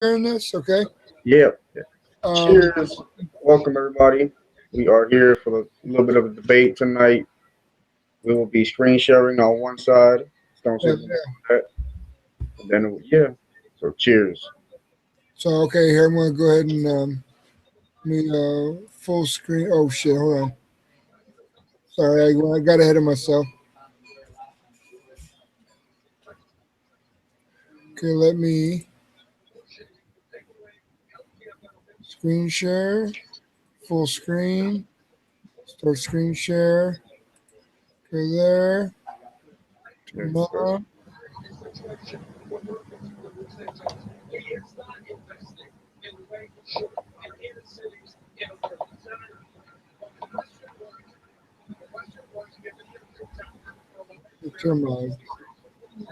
Hearing this, okay? Yeah. Cheers. Welcome, everybody. We are here for a little bit of a debate tonight. We will be screen sharing on one side. Don't say that. And then, yeah. So, cheers. So, okay, here I'm going to go ahead and full screen. Oh, shit, hold on. Sorry, I got ahead of myself. Okay, let me screen share, full screen, start screen share. Okay, there. Turn on.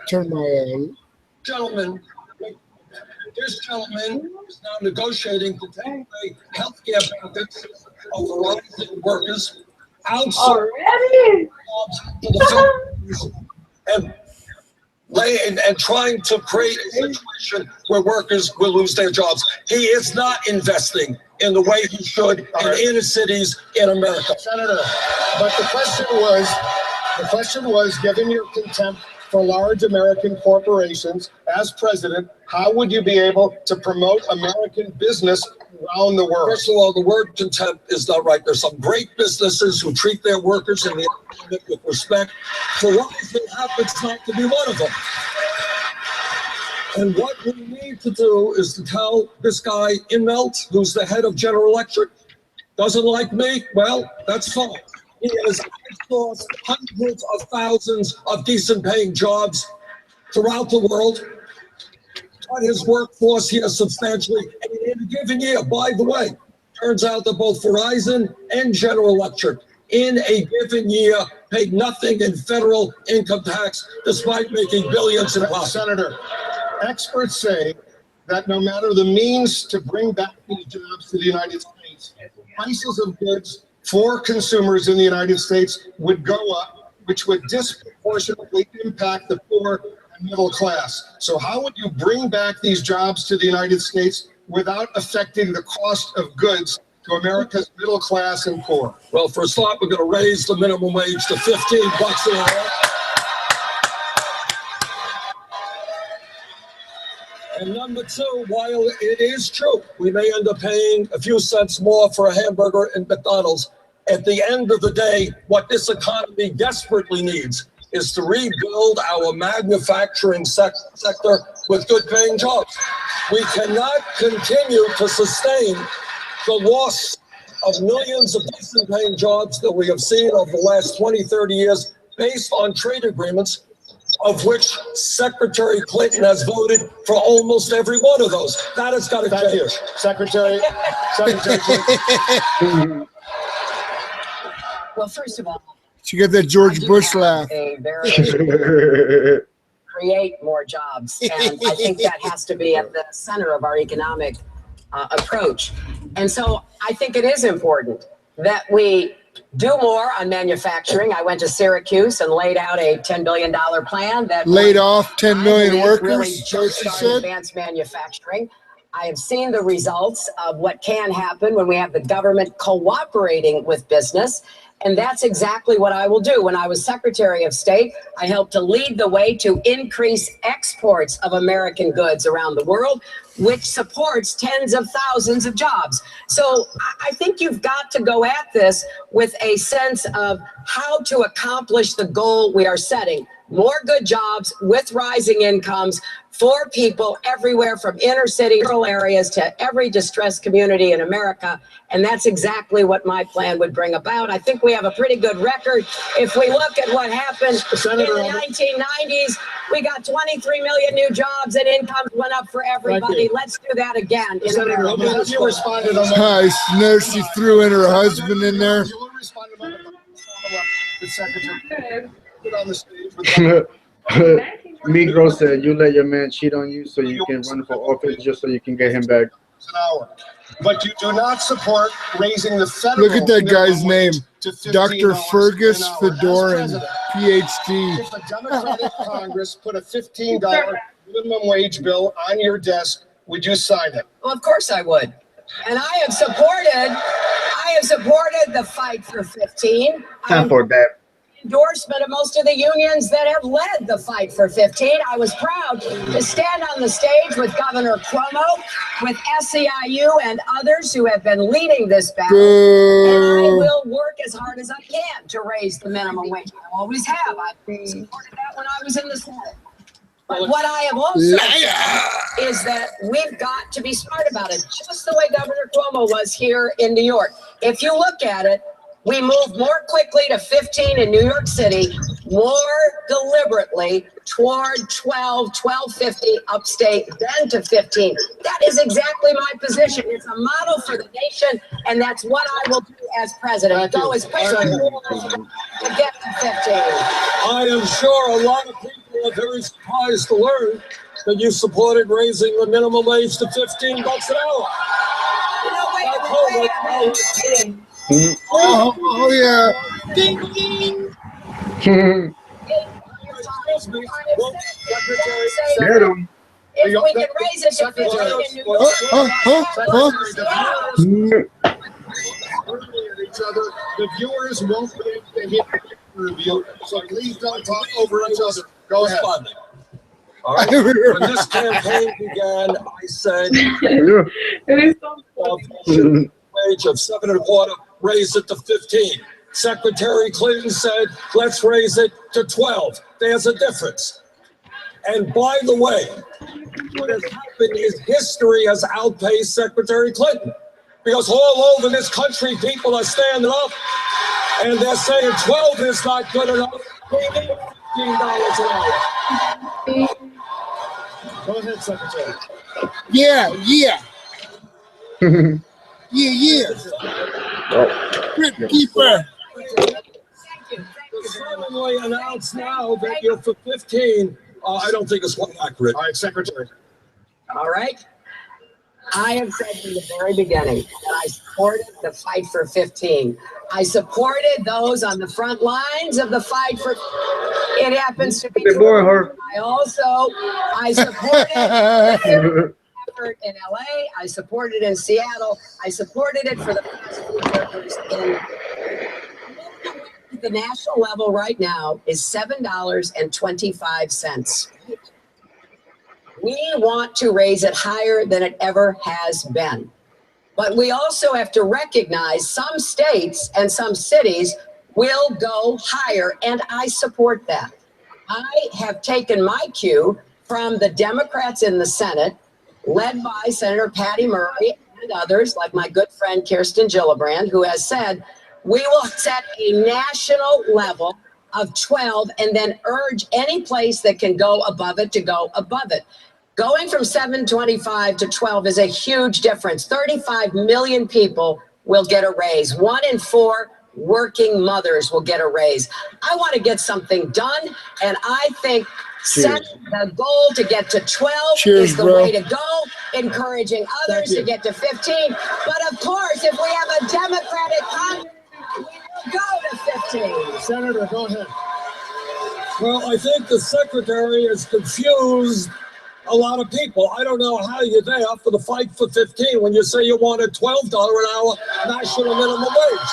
Turn my gentleman, this gentleman is now negotiating to take away health care benefits of Verizon workers outside jobs to the Philippines and trying to create a situation where workers will lose their jobs. He is not investing in the way he should in inner cities in America. Senator, but the question was, given your contempt for large American corporations, as president, how would you be able to promote American business around the world? First of all, the word contempt is not right. There's some great businesses who treat their workers in the environment with respect. Verizon happens not to be one of them. And what we need to do is to tell this guy Inmelt, who's the head of General Electric, doesn't like me, well, that's fine. He has outsourced hundreds of thousands of decent paying jobs throughout the world. Cut his workforce here substantially. And in a given year, by the way, turns out that both Verizon and General Electric in a given year paid nothing in federal income tax despite making billions in profit. Senator, experts say that no matter the means to bring back these jobs to the United States, prices of goods for consumers in the United States would go up, which would disproportionately impact the poor and middle class. So how would you bring back these jobs to the United States without affecting the cost of goods to America's middle class and poor? Well, for a start, we're going to raise the minimum wage to $15 an hour. And number two, while it is true, we may end up paying a few cents more for a hamburger in McDonald's. At the end of the day, what this economy desperately needs is to rebuild our manufacturing sector with good paying jobs. We cannot continue to sustain the loss of millions of decent paying jobs that we have seen over the last 20, 30 years based on trade agreements, of which Secretary Clinton has voted for almost every one of those. That has got to change. You. Secretary Clinton. Well, first of all, you get that George Bush laugh. Create more jobs, and I think that has to be at the center of our economic approach. And so I think it is important that we do more on manufacturing. I went to Syracuse and laid out a $10 billion plan that laid off 10 million workers. Really jumpstart advanced manufacturing. I have seen the results of what can happen when we have the government cooperating with business. And that's exactly what I will do. When I was Secretary of State, I helped to lead the way to increase exports of American goods around the world, which supports tens of thousands of jobs. So I think you've got to go at this with a sense of how to accomplish the goal we are setting. More good jobs with rising incomes for people everywhere from inner city, rural areas to every distressed community in America. And that's exactly what my plan would bring about. I think we have a pretty good record. If we look at what happened in the 1990s, we got 23 million new jobs and incomes went up for everybody. Let's do that again. Senator, you responded on Nice. Notice she threw in her husband in there. You responded on the Secretary. On the stage with Migros said you let your man cheat on you so you can run for office just so you can get him back. An hour. But you do not support raising the federal. Look at that guy's name, Dr. Fergus Fedoran, PhD. If a Democratic Congress put a $15 minimum wage bill on your desk, would you sign it? Well, of course I would. And I have supported the fight for 15. Time for that. Endorsement of most of the unions that have led the fight for 15. I was proud to stand on the stage with Governor Cuomo, with SEIU and others who have been leading this battle. And I will work as hard as I can to raise the minimum wage. I always have. I supported that when I was in the Senate. But what I have also said is that we've got to be smart about it, just the way Governor Cuomo was here in New York. If you look at it, we moved more quickly to 15 in New York City, more deliberately toward 12.50 upstate, then to 15. That is exactly my position. It's a model for the nation, and that's what I will do as president. Go as quickly as possible to get to 15. I am sure a lot of people are very surprised to learn that you supported raising the minimum wage to $15 an hour. Wait a minute. Oh yeah. Ding, ding. Excuse me. Well, Get him. If we can raise it to 15 in New York, Each other. The viewers won't be able to hear the review, so please don't talk over each other. Go ahead. All right. When this campaign began, I said, wage of 7.25, raise it to 15. Secretary Clinton said, let's raise it to 12. There's a difference. And by the way, what has happened is history has outpaced Secretary Clinton, because all over this country, people are standing up and they're saying 12 is not good enough. We need $15 an hour. Go ahead, Secretary. Yeah. Yeah. Keeper. Solemnly announce now that you're for 15. I don't think it's quite accurate. All right, Secretary. all right? I have said from the very beginning that I supported the fight for 15. I supported those on the front lines of the fight for. It happens to be true. I supported effort in LA. I supported in Seattle. I supported it for the past few workers in. The national level right now is $7.25. We want to raise it higher than it ever has been. But we also have to recognize some states and some cities will go higher, and I support that. I have taken my cue from the Democrats in the Senate, led by Senator Patty Murray and others, like my good friend Kirsten Gillibrand, who has said, we will set a national level of 12 and then urge any place that can go above it to go above it. Going from 725 to 12 is a huge difference. 35 million people will get a raise. 1 in 4 working mothers will get a raise. I want to get something done, and I think setting the goal to get to 12 is the way to go, encouraging others to get to 15. But of course, if we have a Democratic Congress, we will go to 15. Senator, go ahead. Well, I think the secretary has confused a lot of people. I don't know how you're there for the fight for 15 when you say you wanted $12 an hour national minimum wage.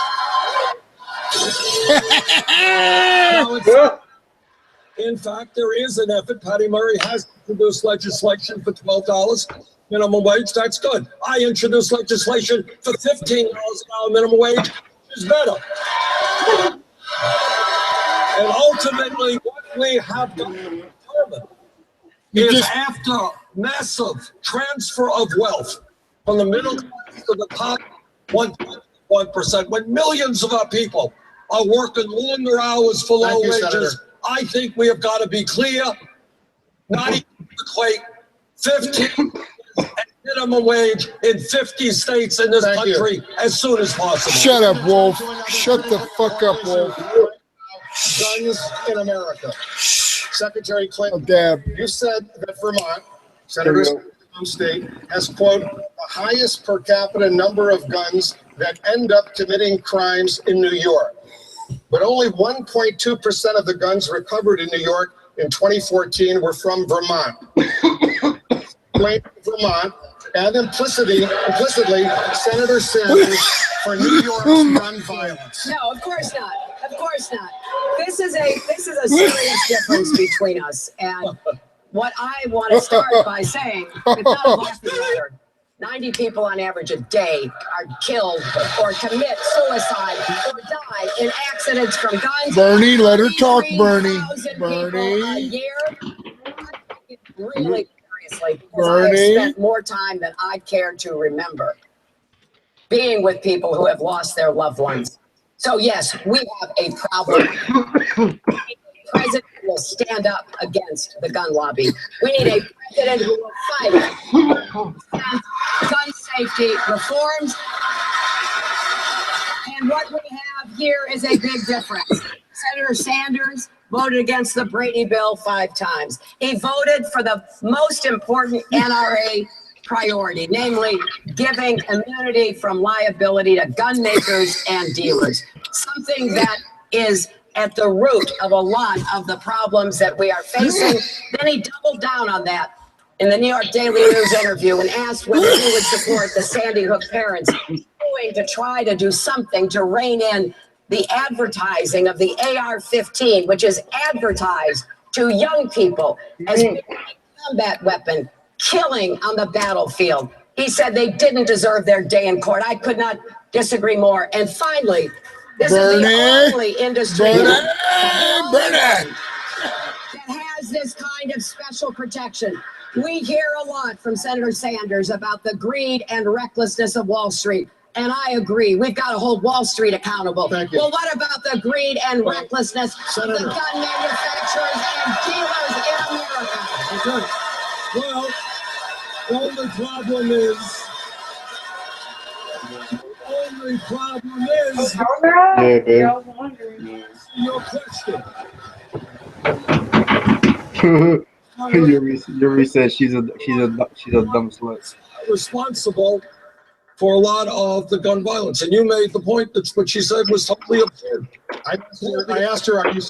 In fact, there is an effort. Patty Murray has introduced legislation for $12 minimum wage. That's good. I introduced legislation for $15 an hour minimum wage, which is better. And ultimately, what we have to determine is after massive transfer of wealth from the middle class to the top 1%, when millions of our people are working longer hours for low wages, Senator. I think we have got to be clear, not even equate 15 minimum wage in 50 states in this country as soon as possible. Shut up, Wolf. Shut the fuck up, Wolf. Guns in America. Secretary Clinton, you said that Vermont, Senator's home state, has, quote, the highest per capita number of guns that end up committing crimes in New York. But only 1.2% of the guns recovered in New York in 2014 were from Vermont. blaming Vermont, and implicitly Senator Sanders for New York's gun violence. No, of course not. Of course not. This is a serious difference between us. And what I want to start by saying, it's not a lost matter. 90 people on average a day are killed or commit suicide or die in accidents from guns. Bernie, let her talk, Bernie. A year. Really seriously, because Bernie. I have spent more time than I care to remember being with people who have lost their loved ones. So yes, we have a problem. The president will stand up against the gun lobby. We need a president who will fight gun safety reforms. And what we have here is a big difference. Senator Sanders voted against the Brady bill 5 times. He voted for the most important NRA priority, namely giving immunity from liability to gun makers and dealers, something that is at the root of a lot of the problems that we are facing. Then he doubled down on that in the New York Daily News interview and asked whether he would support the Sandy Hook parents going to try to do something to rein in the advertising of the AR-15, which is advertised to young people as a combat weapon, killing on the battlefield. He said they didn't deserve their day in court. I could not disagree more. And finally, this is the only industry that has this kind of special protection. We hear a lot from Senator Sanders about the greed and recklessness of Wall Street. And I agree. We've got to hold Wall Street accountable. Well, what about the greed and recklessness of the gun manufacturers and dealers in America? Okay. Well, the only problem is, Yeah, babe. your question. Yuri said she's a dumb slut. Responsible for a lot of the gun violence, and you made the point that what she said was totally absurd. I asked her, are you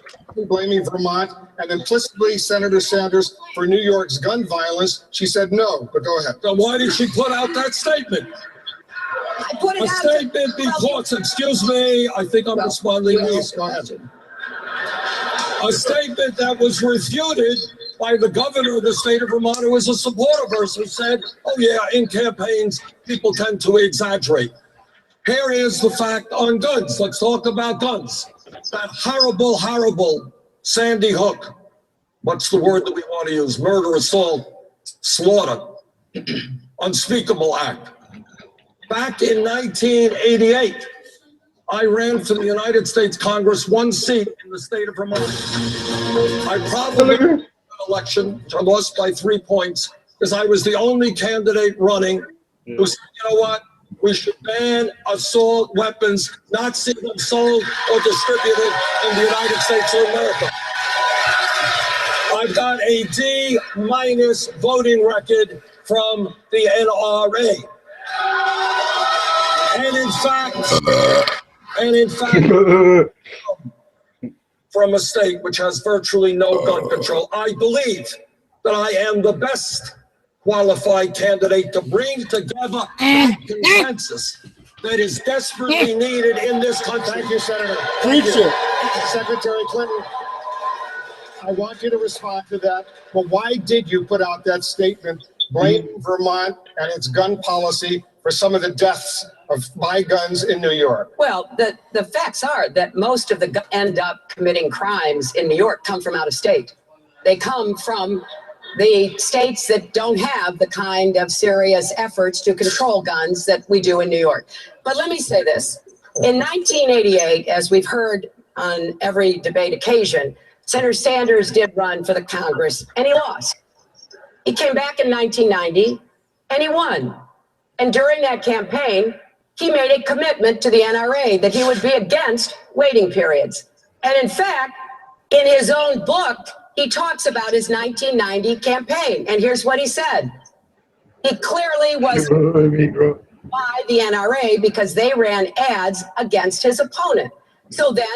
blaming Vermont and implicitly Senator Sanders for New York's gun violence? She said no, but go ahead. Then why did she put out that statement? I put it A out statement because, excuse me, I think I'm responding to you. Go ahead. A statement that was refuted by the governor of the state of Vermont, who was a supporter of hers, who said, oh yeah, in campaigns, people tend to exaggerate. Here is the fact on guns. Let's talk about guns. That horrible, horrible Sandy Hook. What's the word that we want to use? Murder, assault, slaughter, unspeakable act. Back in 1988, I ran for the United States Congress, 1 seat in the state of Vermont. I probably won an election, which I lost by 3 points, because I was the only candidate running who said, you know what, we should ban assault weapons, not see them sold or distributed in the United States of America. I've got a D- voting record from the NRA. And in fact, from a state which has virtually no gun control, I believe that I am the best qualified candidate to bring together that consensus that is desperately needed in this country. Thank you, Senator. Preach it. Secretary Clinton, I want you to respond to that. But why did you put out that statement blaming Vermont and its gun policy for some of the deaths by guns in New York? Well, the facts are that most of the end up committing crimes in New York come from out of state. They come from the states that don't have the kind of serious efforts to control guns that we do in New York. But let me say this. In 1988, as we've heard on every debate occasion, Senator Sanders did run for the Congress and he lost. He came back in 1990 and he won. And during that campaign, he made a commitment to the NRA that he would be against waiting periods. And in fact, in his own book, he talks about his 1990 campaign. And here's what he said. He clearly was by the NRA because they ran ads against his opponent. So then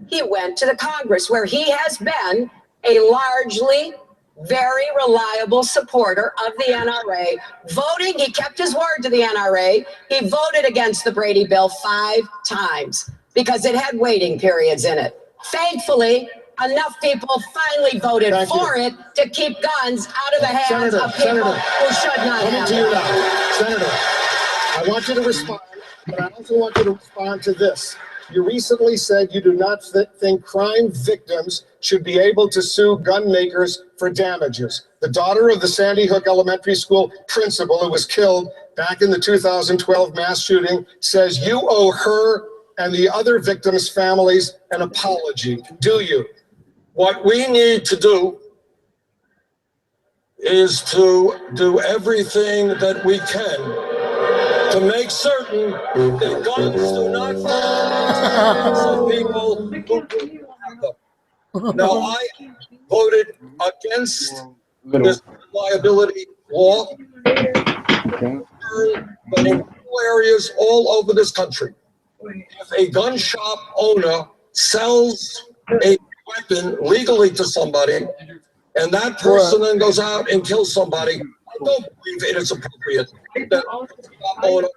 he went to the Congress, where he has been a largely very reliable supporter of the NRA, voting. He kept his word to the NRA. He voted against the Brady bill 5 times because it had waiting periods in it. Thankfully, enough people finally voted for it to keep guns out of the hands of people who should not have them. Senator, I want you to respond, but I also want you to respond to this. You recently said you do not think crime victims should be able to sue gun makers for damages. The daughter of the Sandy Hook Elementary School principal who was killed back in the 2012 mass shooting says you owe her and the other victims' families an apology. Do you? What we need to do is to do everything that we can to make certain that guns do not fall into people who do have them. Now, I voted against this liability law, but in rural areas all over this country, if a gun shop owner sells a weapon legally to somebody, and that person then goes out and kills somebody, I don't believe it is appropriate that owner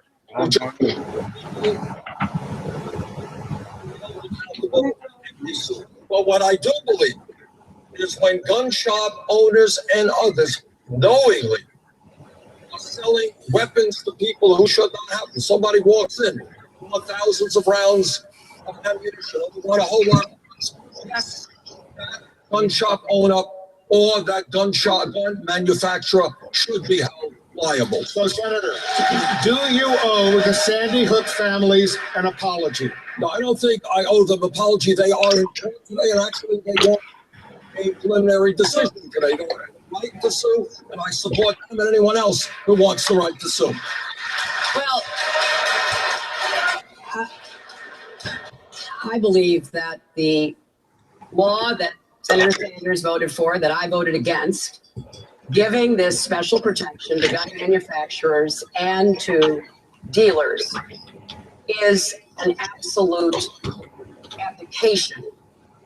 but what I do believe is when gun shop owners and others knowingly are selling weapons to people who should not have them. Somebody walks in, want thousands of rounds of ammunition, want a whole lot of guns. Yes, that gun shop owner or that gun manufacturer should be held liable. So, Senator, do you owe the Sandy Hook families an apology? No, I don't think I owe them an apology. They are in court today, and actually they want a preliminary decision today. They want the right to sue, and I support them and anyone else who wants the right to sue. Well, I believe that the law that Senator Sanders voted for, that I voted against, giving this special protection to gun manufacturers and to dealers is an absolute abdication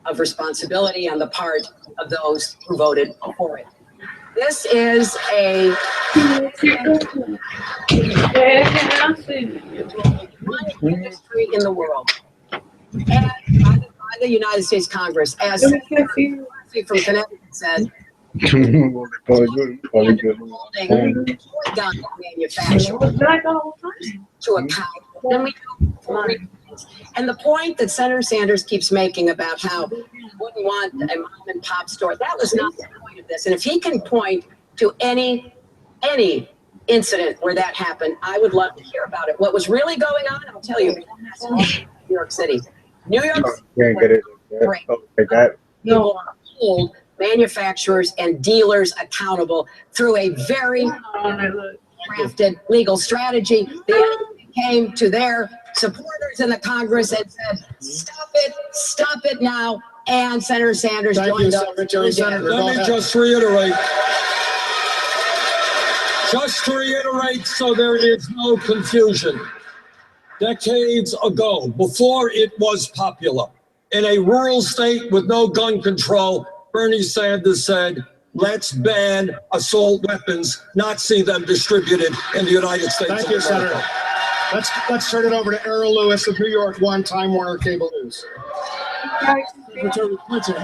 of responsibility on the part of those who voted for it. This is a industry in the world, and by the United States Congress, as from Connecticut said, holding gun manufacturers to account. Then we do. And the point that Senator Sanders keeps making about how he wouldn't want a mom and pop store, that was not the point of this. And if he can point to any incident where that happened, I would love to hear about it. What was really going on, I'll tell you, New York City. New York City. People hold manufacturers and dealers accountable through a very crafted legal strategy. The enemy came to their supporters in the Congress and said, stop it now. And Senator Sanders joined up. Let me just reiterate so there is no confusion. Decades ago, before it was popular, in a rural state with no gun control, Bernie Sanders said, let's ban assault weapons, not see them distributed in the United States. Thank you, Senator. Let's turn it over to Errol Lewis of New York One, Time Warner Cable News. Secretary Clinton,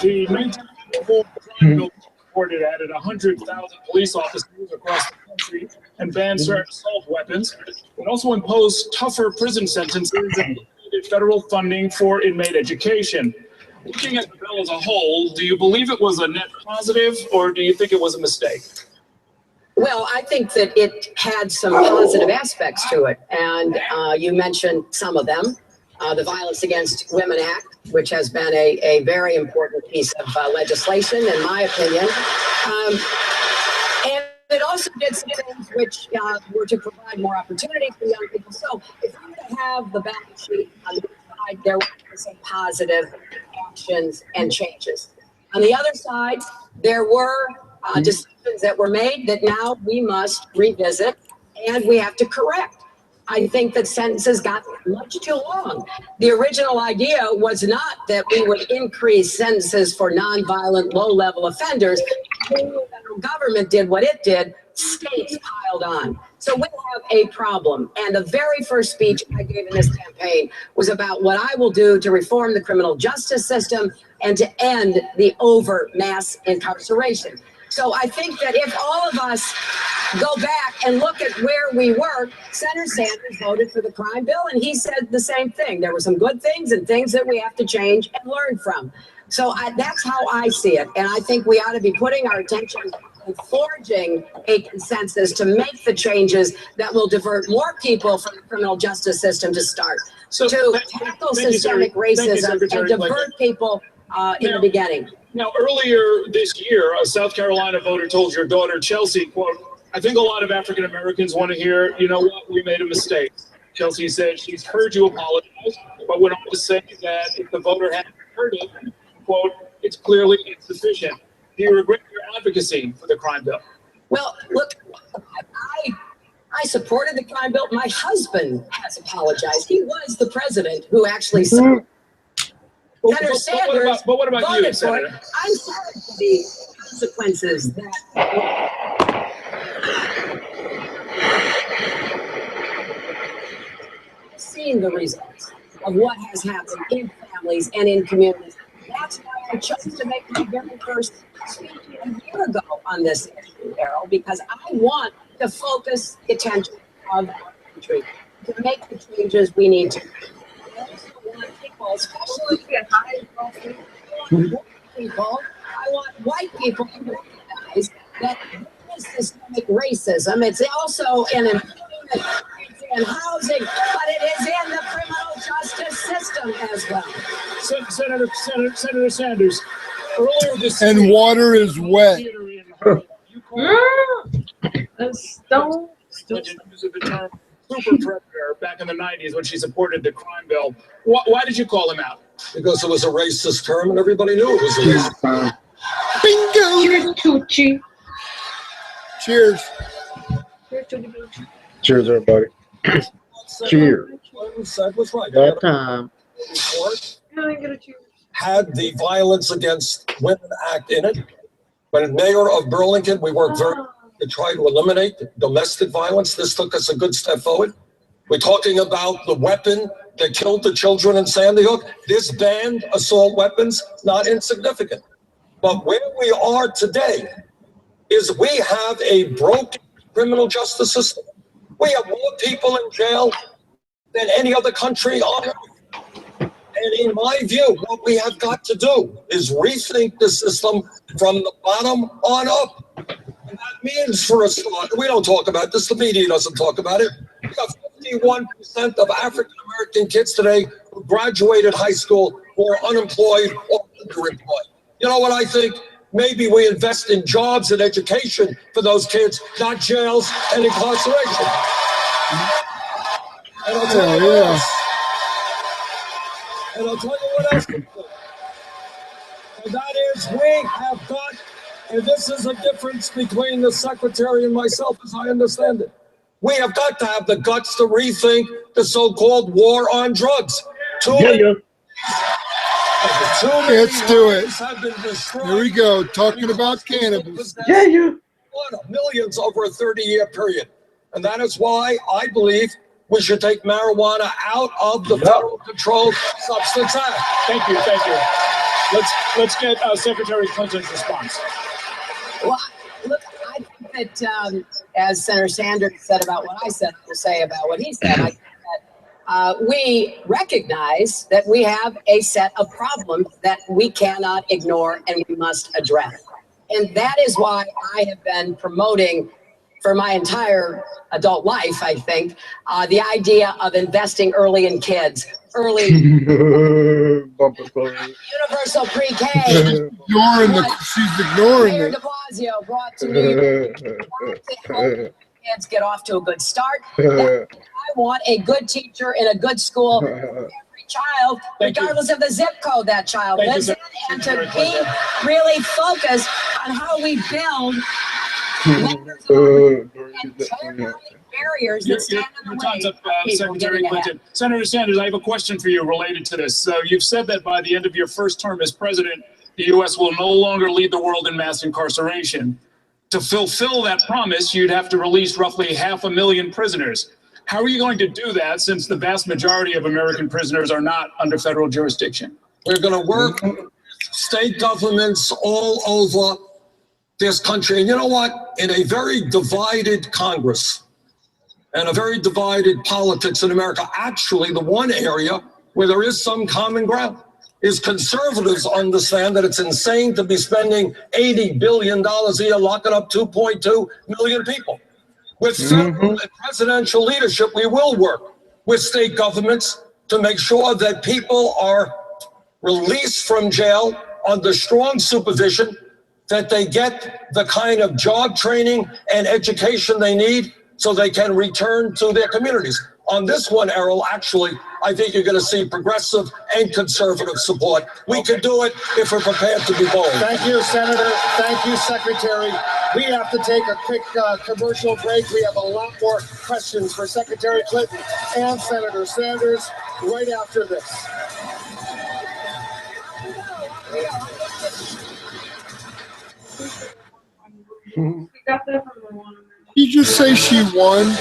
the 1994 crime bill reported added 100,000 police officers across the country and banned certain assault weapons. It also imposed tougher prison sentences and limited federal funding for inmate education. Looking at the bill as a whole, do you believe it was a net positive, or do you think it was a mistake? Well, I think that it had some positive aspects to it, and you mentioned some of them. The Violence Against Women Act, which has been a very important piece of legislation, in my opinion. And it also did some things which were to provide more opportunity for young people. So if you were to have the balance sheet on the side, there were some positive actions and changes. On the other side, there were decisions that were made that now we must revisit and we have to correct. I think that sentences got much too long. The original idea was not that we would increase sentences for nonviolent, low-level offenders. The federal government did what it did, states piled on. So we have a problem. And the very first speech I gave in this campaign was about what I will do to reform the criminal justice system and to end the mass incarceration. So I think that if all of us go back and look at where we were, Senator Sanders voted for the crime bill, and he said the same thing. There were some good things and things that we have to change and learn from. So that's how I see it. And I think we ought to be putting our attention on forging a consensus to make the changes that will divert more people from the criminal justice system to start, to tackle systemic racism and divert people in the beginning. Now, earlier this year, a South Carolina voter told your daughter, Chelsea, quote, I think a lot of African Americans want to hear, you know what, we made a mistake. Chelsea said she's heard you apologize, but went on to say that if the voter hadn't heard it, quote, it's clearly insufficient. Do you regret your advocacy for the crime bill? Well, look, I supported the crime bill. My husband has apologized. He was the president who actually said Senator Sanders but what about voted you, for Senator? it. I'm sorry for the consequences that I've seen the results of what has happened in families and in communities. That's why I chose to make my very first speech a year ago on this issue, Errol, because I want to focus the attention of our country to make the changes we need to. I also want people, especially people, I want white people to recognize that this is systemic racism. It's also in employment, it's in housing, but it is in the criminal justice system as well. Senator Sanders, earlier this And week, water is wet. you called Don't. use of the term super predator back in the 90s when she supported the crime bill. Why did you call him out? Because it was a racist term and everybody knew it was a racist term. Bingo! Cheers, Tucci. Cheers. Cheers to the beach. Cheers, everybody. Cheers. What was said was right. That time. I didn't get a cheers. Had the Violence Against Women Act in it. When mayor of Burlington, we worked very hard to try to eliminate domestic violence. This took us a good step forward. We're talking about the weapon that killed the children in Sandy Hook. This banned assault weapons, not insignificant. But where we are today is we have a broken criminal justice system. We have more people in jail than any other country on earth. And in my view, what we have got to do is rethink the system from the bottom on up. And that means, for a start, we don't talk about this, the media doesn't talk about it. We got 51% of African-American kids today who graduated high school who are unemployed or underemployed. You know what I think? Maybe we invest in jobs and education for those kids, not jails and incarceration. And I'll tell you what else. And I'll tell you what else. And that is we have got, and this is a difference between the secretary and myself as I understand it. We have got to have the guts to rethink the so-called war on drugs. Let's do it. Here we go, talking about cannabis. Millions over a 30-year period. And that is why I believe we should take marijuana out of the Federal Controlled Substance Act. Thank you. Let's get Secretary Clinton's response. Well, look, I think that as Senator Sanders said about what I said, I will say about what he said. I think that we recognize that we have a set of problems that we cannot ignore and we must address. And that is why I have been promoting for my entire adult life, I think, the idea of investing early in kids, early universal pre-K. She's ignoring Mayor it. de Blasio brought to New York. Kids get off to a good start. I want a good teacher in a good school. Every child, regardless of the zip code that child lives in, and to be really focused on how we build and barriers that stand in the way. Time's up, of people Secretary getting ahead. Clinton. Senator Sanders, I have a question for you related to this. So you've said that by the end of your first term as president, the U.S. will no longer lead the world in mass incarceration. To fulfill that promise, you'd have to release roughly 500,000 prisoners. How are you going to do that since the vast majority of American prisoners are not under federal jurisdiction? We're going to work with state governments all over this country. And you know what? In a very divided Congress and a very divided politics in America, actually the one area where there is some common ground is conservatives understand that it's insane to be spending $80 billion a year locking up 2.2 million people. With federal and presidential leadership, we will work with state governments to make sure that people are released from jail under strong supervision, that they get the kind of job training and education they need so they can return to their communities. On this one, Errol, actually, I think you're going to see progressive and conservative support. We can do it if we're prepared to be bold. Thank you, Senator. Thank you, Secretary. We have to take a quick commercial break. We have a lot more questions for Secretary Clinton and Senator Sanders right after this. We got that from the one. Did you just say she won?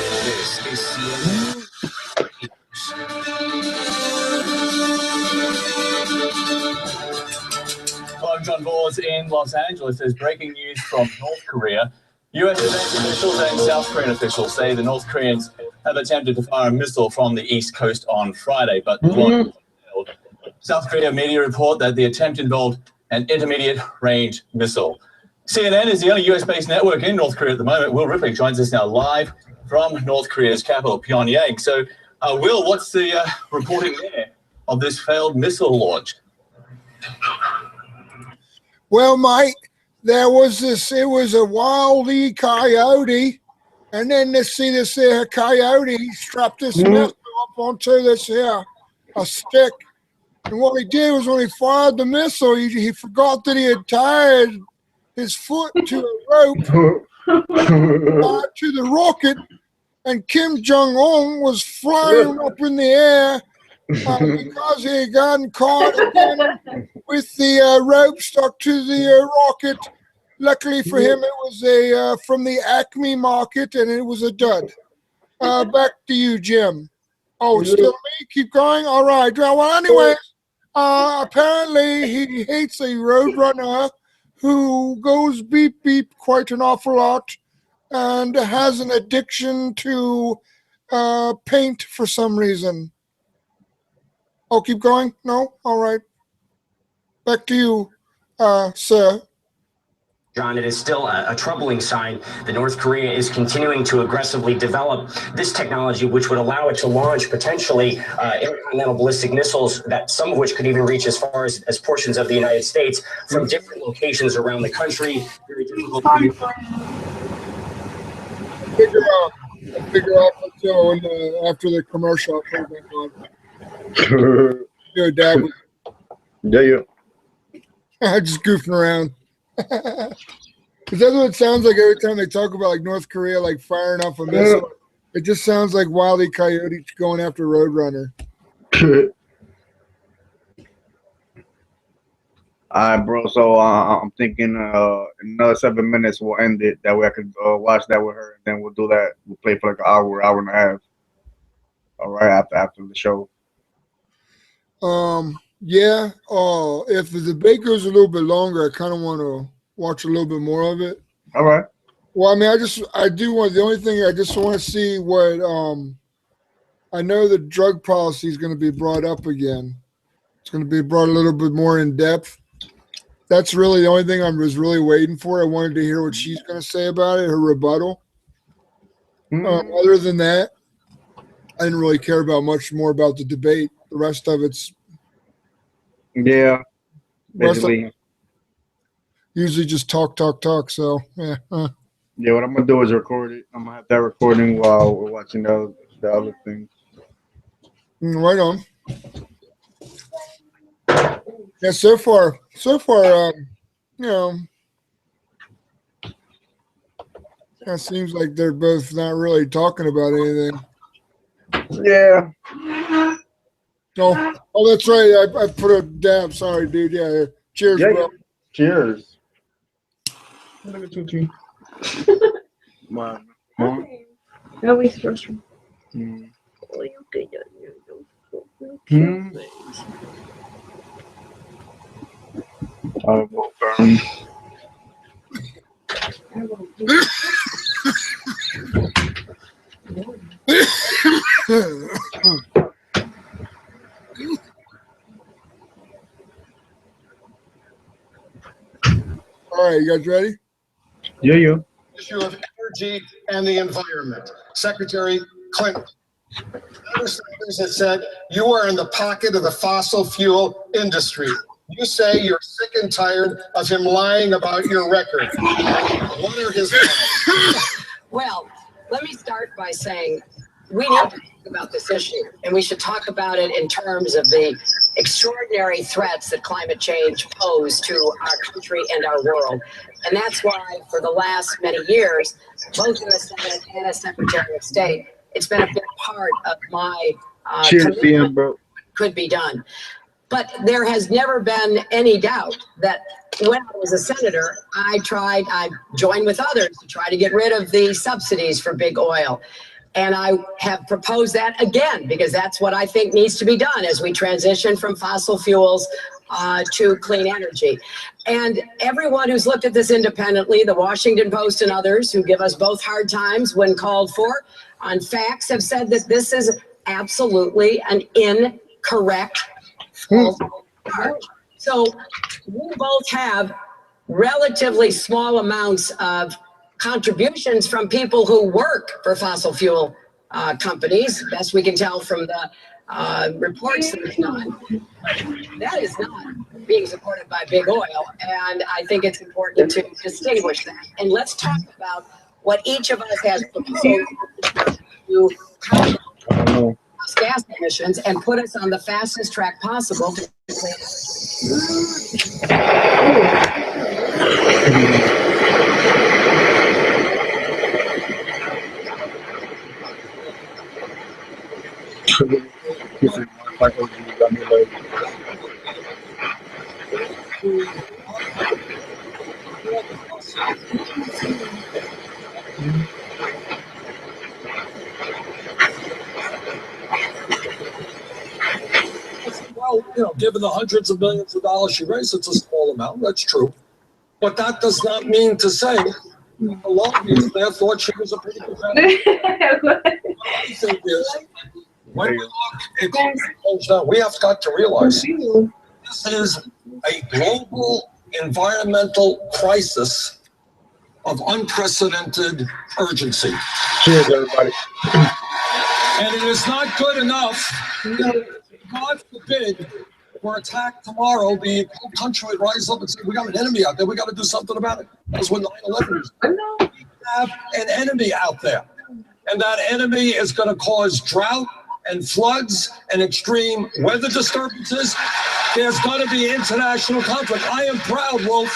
Hello, John Bors in Los Angeles. There's breaking news from North Korea. U.S. defense officials and South Korean officials say the North Koreans have attempted to fire a missile from the east coast on Friday, but failed. South Korea media report that the attempt involved an intermediate-range missile. CNN is the only U.S.-based network in North Korea at the moment. Will Ripley joins us now live from North Korea's capital, Pyongyang. So, Will, what's the reporting there of this failed missile launch? Well, mate, there was this, it was a wily coyote, and then this coyote strapped this missile up onto this here, a stick. And what he did was when he fired the missile, he forgot that he had tied his foot to a rope tied to the rocket, and Kim Jong-un was flying up in the air because he had gotten caught again with the rope stuck to the rocket. Luckily for him, it was from the Acme market, and it was a dud. Back to you, Jim. Oh, still me? Keep going? All right. Well, anyways, apparently he hates a roadrunner who goes beep beep quite an awful lot and has an addiction to paint for some reason. Oh, keep going? No? All right. Back to you, sir. John, it is still a troubling sign that North Korea is continuing to aggressively develop this technology, which would allow it to launch potentially intercontinental ballistic missiles, that some of which could even reach as far as portions of the United States from different locations around the country. Very difficult to figure out until after the commercial. I'll put it back on. Your dad was just goofing around. Because that's what it sounds like every time they talk about like North Korea, like firing off a missile. It just sounds like Wile E. Coyote going after Roadrunner. All right, bro. So I'm thinking in another 7 minutes we'll end it. That way I could watch that with her, and then we'll do that. We'll play for like an hour and a half. All right, after the show. Yeah. If the debate goes a little bit longer, I kind of want to watch a little bit more of it. All right. Well, I mean, I do want, the only thing I just want to see what, I know the drug policy is going to be brought up again. It's going to be brought a little bit more in depth. That's really the only thing I was really waiting for. I wanted to hear what she's going to say about it, her rebuttal. Other than that, I didn't really care about much more about the debate. The rest of it's basically usually just talk. So yeah. Yeah, what I'm gonna do is record it. I'm gonna have that recording while we're watching the other thing. Right on. Yeah, so far, It seems like they're both not really talking about anything. Yeah. No. Oh, that's right. I put a damn sorry, dude. Yeah. Cheers, Yeah. bro. Cheers. Look at you. Mom. No, we supposed to. I will burn. All right, you guys ready? Yeah. Issue of energy and the environment. Secretary Clinton. Senators have said you are in the pocket of the fossil fuel industry. You say you're sick and tired of him lying about your record. What are his plans? Well, let me start by saying we need to talk about this issue, and we should talk about it in terms of the extraordinary threats that climate change pose to our country and our world. And that's why for the last many years, both in the Senate and as Secretary of State, it's been a big part of my commitment bro. could be done. But there has never been any doubt that when I was a senator, I joined with others to try to get rid of the subsidies for big oil. And I have proposed that again, because that's what I think needs to be done as we transition from fossil fuels to clean energy. And everyone who's looked at this independently, the Washington Post and others who give us both hard times when called for on facts, have said that this is absolutely an incorrect false charge. So we both have relatively small amounts of contributions from people who work for fossil fuel companies, best we can tell from the reports that we've done. That is not being supported by big oil, and I think it's important to distinguish that. And let's talk about what each of us has proposed to cut gas emissions and put us on the fastest track possible to Well, given the hundreds of millions of dollars she raised, it's a small amount. That's true. But that does not mean to say the lobbyists there thought she was a pretty good What I think is, when we look at climate change now, we have got to realize this is a global environmental crisis of unprecedented urgency. Cheers, everybody. And it is not good enough that, God forbid, we're attacked tomorrow, the whole country would rise up and say, we got an enemy out there, we got to do something about it. That's when 9/11 was. We have an enemy out there. And that enemy is going to cause drought and floods and extreme weather disturbances. There's going to be international conflict. I am proud, Wolf,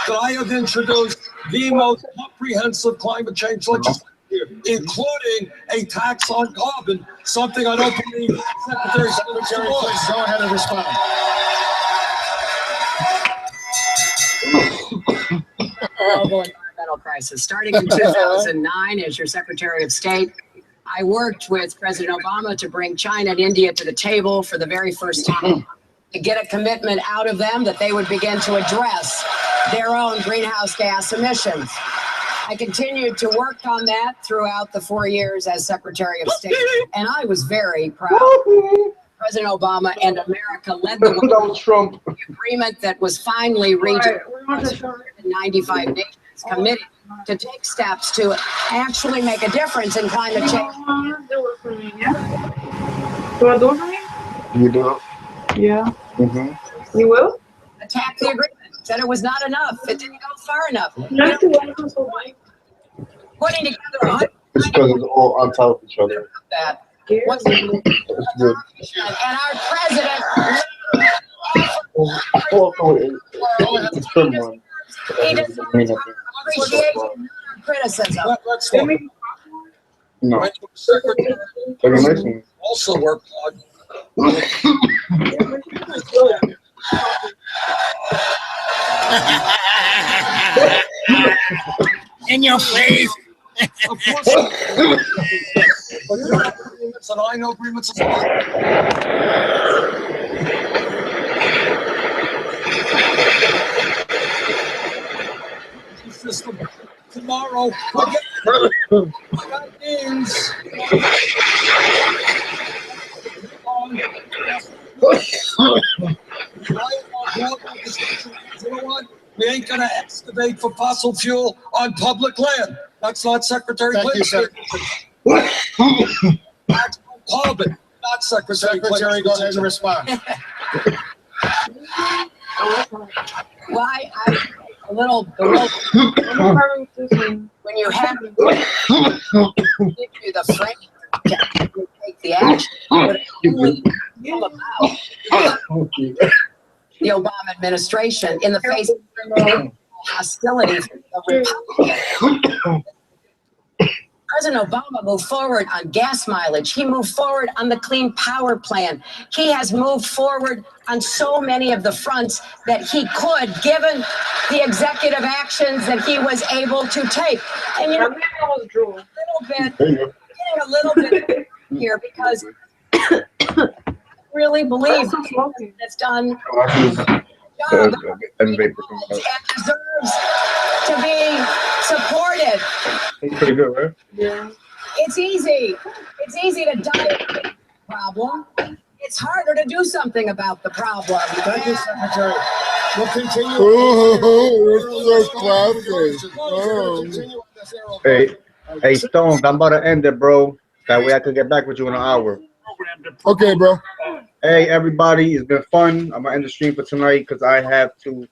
that I have introduced the most comprehensive climate change legislation, including a tax on carbon, something I don't believe Secretary Please go ahead and respond. global environmental crisis. Starting in 2009 as your Secretary of State, I worked with President Obama to bring China and India to the table for the very first time, to get a commitment out of them that they would begin to address their own greenhouse gas emissions. I continued to work on that throughout the 4 years as Secretary of State, and I was very proud. President Obama and America led the way. That was Trump. The agreement that was finally reached, 95 nations committed to take steps to actually make a difference in climate change. You do it? Yeah. Mm-hmm. You will? Attack the agreement. Said it was not enough. It didn't go far enough. Not to Putting together It's because it's all on top of each other. that wasn't It's good. and our president It's a good one. he doesn't appreciate criticism. Let's look. No. When you were secretary, Take the next one. also worked on. In your face. Of course. But you have agreements and I know agreements as well. System. Tomorrow, we'll get means. You know what? We ain't gonna excavate for fossil fuel on public land. That's not Secretary Clinton. That's carbon, not Secretary Clinton. Secretary, go ahead and respond. Well, I'm a little bewildered when you have give you the frame to take the action, but it only come about the Obama administration in the face of hostility from the Republicans. President Obama moved forward on gas mileage. He moved forward on the Clean Power Plan. He has moved forward on so many of the fronts that he could, given the executive actions that he was able to take. And you know, getting a little bit here because I really believe it's done job and deserves to be supported. It's pretty good, right? Yeah. It's easy. It's easy to diet the problem. It's harder to do something about the problem. Thank you, Secretary. We'll continue. Oh, it's so classy. Oh. Hey, Stones, I'm about to end it, bro. That way I can get back with you in an hour. Okay, bro. Hey, everybody, it's been fun. I'm gonna end the stream for tonight because I have to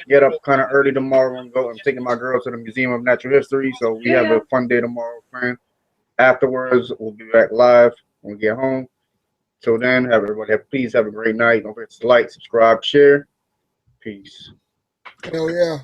get up kind of early tomorrow and go. I'm taking my girl to the Museum of Natural History, so we have a fun day tomorrow, man. Afterwards, we'll be back live when we get home. Till then, please have a great night. Don't forget to like, subscribe, share. Peace. Hell yeah.